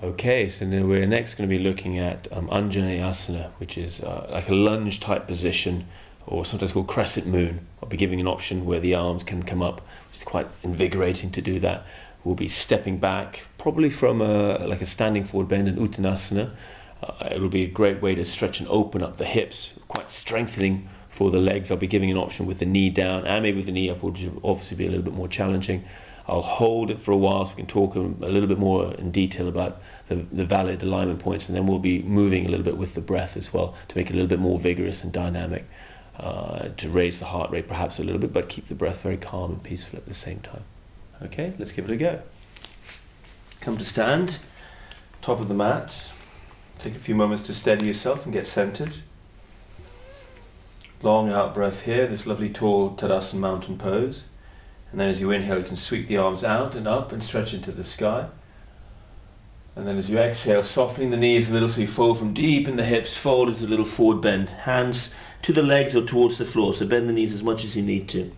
Okay, so now we're next going to be looking at anjaneyasana, which is like a lunge type position, or sometimes called crescent moon. I'll be giving an option where the arms can come up, which is quite invigorating to do that. We'll be stepping back, probably from like a standing forward bend in uttanasana. It'll be a great way to stretch and open up the hips, quite strengthening for the legs. I'll be giving an option with the knee down and maybe with the knee up, which will obviously be a little bit more challenging. I'll hold it for a while so we can talk a little bit more in detail about the valid alignment points, and then we'll be moving a little bit with the breath as well to make it a little bit more vigorous and dynamic, to raise the heart rate perhaps a little bit, but keep the breath very calm and peaceful at the same time. Okay, let's give it a go. Come to stand, top of the mat. Take a few moments to steady yourself and get centered. Long out breath here, this lovely tall Tadasana mountain pose. And then as you inhale, you can sweep the arms out and up and stretch into the sky. And then as you exhale, softening the knees a little so you fold from deep in the hips, fold into a little forward bend. Hands to the legs or towards the floor, so bend the knees as much as you need to.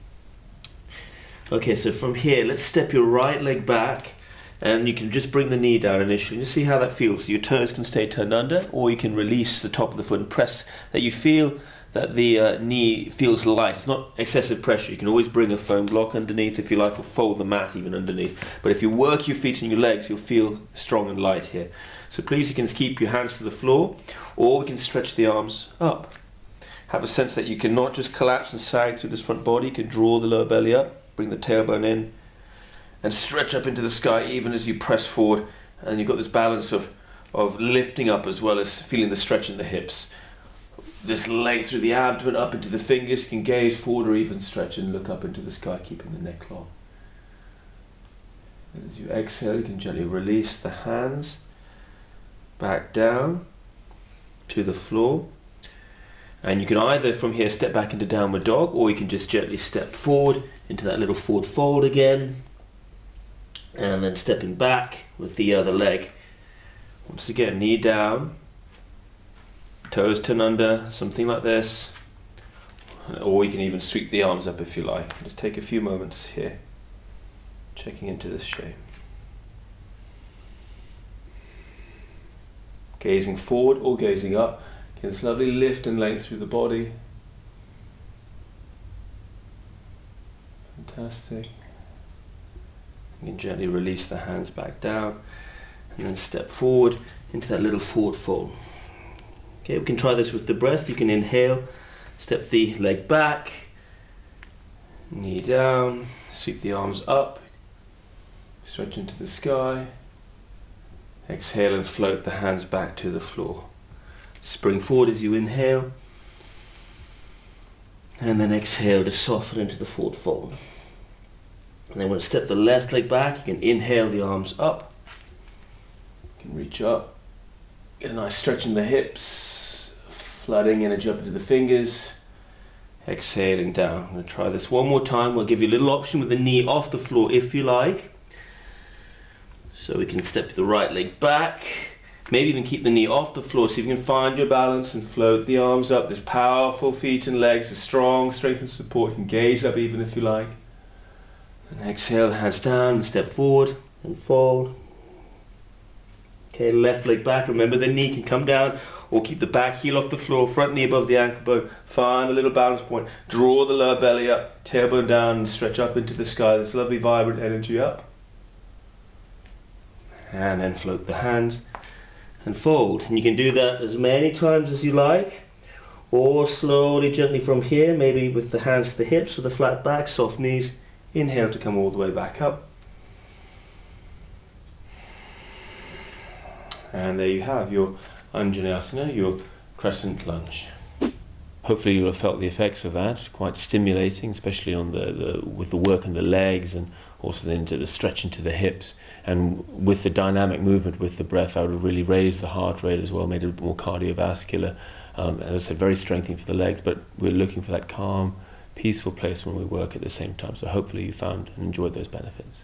Okay, so from here, let's step your right leg back, and you can just bring the knee down initially. Just see how that feels. So your toes can stay turned under, or you can release the top of the foot and press that you feel that the knee feels light. It's not excessive pressure. You can always bring a foam block underneath if you like, or fold the mat even underneath. But if you work your feet and your legs, you'll feel strong and light here. So please, you can keep your hands to the floor, or we can stretch the arms up. Have a sense that you can not just collapse and sag through this front body. You can draw the lower belly up, bring the tailbone in, and stretch up into the sky even as you press forward. And you've got this balance of lifting up as well as feeling the stretch in the hips. This length through the abdomen, up into the fingers. You can gaze forward or even stretch and look up into the sky, keeping the neck long. And as you exhale, you can gently release the hands back down to the floor. And you can either from here step back into downward dog, or you can just gently step forward into that little forward fold again. And then stepping back with the other leg. Once again, knee down. Toes turn under, something like this, or you can even sweep the arms up if you like. Just take a few moments here, checking into this shape. Gazing forward or gazing up, get this lovely lift and length through the body. Fantastic. You can gently release the hands back down, and then step forward into that little forward fold. Okay, we can try this with the breath. You can inhale, step the leg back, knee down, sweep the arms up, stretch into the sky. Exhale and float the hands back to the floor. Spring forward as you inhale, and then exhale to soften into the forward fold. And then when you step the left leg back, you can inhale the arms up, you can reach up, get a nice stretch in the hips, flooding energy up into the fingers, exhaling down. I'm going to try this one more time. We'll give you a little option with the knee off the floor if you like. So we can step the right leg back, maybe even keep the knee off the floor, so you can find your balance and float the arms up. There's powerful feet and legs, a strong strength and support. You can gaze up even if you like. And exhale, hands down, and step forward and fold. Okay, left leg back. Remember, the knee can come down, or keep the back heel off the floor, front knee above the ankle bone. Find the little balance point. Draw the lower belly up, tailbone down, and stretch up into the sky. This lovely vibrant energy up. And then float the hands and fold. And you can do that as many times as you like, or slowly, gently from here, maybe with the hands to the hips, with a flat back, soft knees. Inhale to come all the way back up. And there you have your anjaneyasana, your crescent lunge. Hopefully you'll have felt the effects of that. Quite stimulating, especially on with the work on the legs, and also then into the stretch into the hips. And with the dynamic movement with the breath, I would really raise the heart rate as well, made it a bit more cardiovascular. As I said, very strengthening for the legs, but we're looking for that calm, peaceful place when we work at the same time. So hopefully you found and enjoyed those benefits.